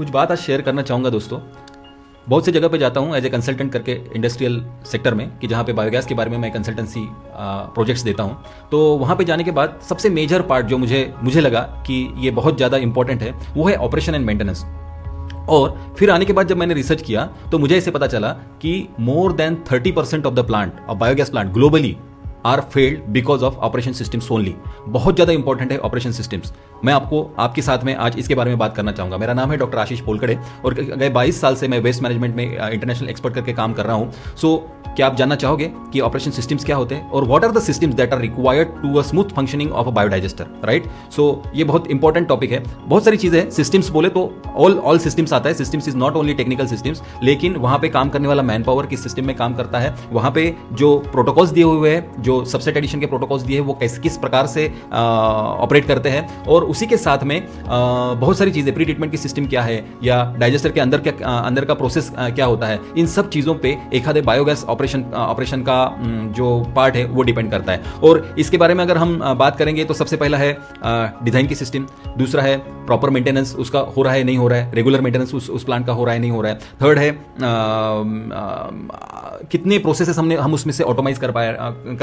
कुछ बात आज शेयर करना चाहूँगा दोस्तों। बहुत सी जगह पे जाता हूँ एज ए कंसल्टेंट करके इंडस्ट्रियल सेक्टर में, कि जहाँ पे बायोगैस के बारे में मैं कंसल्टेंसी प्रोजेक्ट्स देता हूँ। तो वहाँ पे जाने के बाद सबसे मेजर पार्ट जो मुझे लगा कि ये बहुत ज़्यादा इंपॉर्टेंट है, वो है ऑपरेशन एंड मेंटेनेंस। और फिर आने के बाद जब मैंने रिसर्च किया तो मुझे ऐसे पता चला कि more than 30% of the plant of biogas plant globally are failed because of operation systems only. बहुत ज़्यादा इंपॉर्टेंट है ऑपरेशन सिस्टम्स। मैं आपके साथ में आज इसके बारे में बात करना चाहूँगा। मेरा नाम है डॉक्टर आशीष पोलकड़े और गए 22 साल से मैं वेस्ट मैनेजमेंट में इंटरनेशनल एक्सपर्ट करके काम कर रहा हूँ। सो क्या आप जानना चाहोगे कि ऑपरेशन सिस्टम्स क्या होते हैं और what are the systems that are required to a smooth functioning of a biodigester, right? So ये बहुत इंपॉर्टेंट टॉपिक है। बहुत सारी चीज़ें, सिस्टम्स बोले तो ऑल सिस्टम्स आता है। Systems is not only technical systems, लेकिन वहाँ पे काम करने वाला मैन पावर किस सिस्टम में काम करता है, वहाँ पे जो प्रोटोकॉल्स दिए हुए हैं, जो सबसेट एडिशन के प्रोटोकॉल्स दिए हैं, वो किस प्रकार से ऑपरेट करते हैं, और उसी के साथ में बहुत सारी चीज़ें, प्री ट्रीटमेंट की सिस्टम क्या है या डाइजेस्टर के अंदर का प्रोसेस क्या होता है, इन सब चीज़ों पे एक आधे बायोगैस ऑपरेशन का जो पार्ट है वो डिपेंड करता है। और इसके बारे में अगर हम बात करेंगे तो सबसे पहला है डिज़ाइन की सिस्टम, दूसरा है प्रॉपर मेंटेनेंस उसका हो रहा है नहीं हो रहा है, रेगुलर मेंटेनेंस उस प्लांट का हो रहा है नहीं हो रहा है, थर्ड है कितने प्रोसेसेस हम उसमें से ऑटोमाइज कर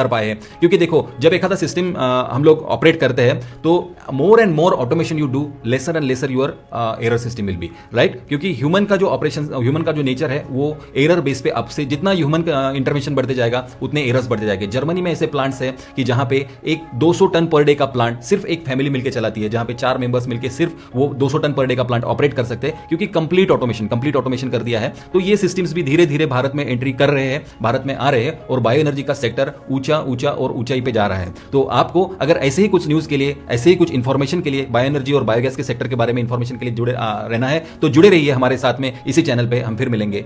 पाए हैं। क्योंकि देखो, जब एक आधा सिस्टम हम लोग ऑपरेट करते हैं तो more and more automation you do, lesser and lesser your error system will be, right? क्योंकि ह्यूमन का जो नेचर है वो एरर बेस पे, अब से जितना ह्यूमन इंटरवेंशन बढ़ते जाएगा उतने एरर्स बढ़ते जाएंगे। जर्मनी में ऐसे प्लांट्स हैं कि जहां पे एक 200 टन पर डे का प्लांट सिर्फ एक फैमिली मिलकर चलाती है, जहां पे 4 मेंबर्स मिलकर सिर्फ वो 200 टन पर डे का प्लांट ऑपरेट कर सकते हैं, क्योंकि कंप्लीट ऑटोमेशन कर दिया है। तो ये सिस्टम्स भी धीरे धीरे भारत में एंट्री कर रहे हैं, भारत में आ रहे हैं, और बायो एनर्जी का सेक्टर ऊंचा और ऊंचाई पे जा रहा है। तो आपको अगर ऐसे ही कुछ न्यूज के लिए, ऐसे ही कुछ इंफॉर्मेशन के लिए, बायो एनर्जी और बायोगैस के सेक्टर के बारे में इंफॉर्मेशन के लिए जुड़े रहना है तो जुड़े रहिए हमारे साथ में। इसी चैनल पे हम फिर मिलेंगे।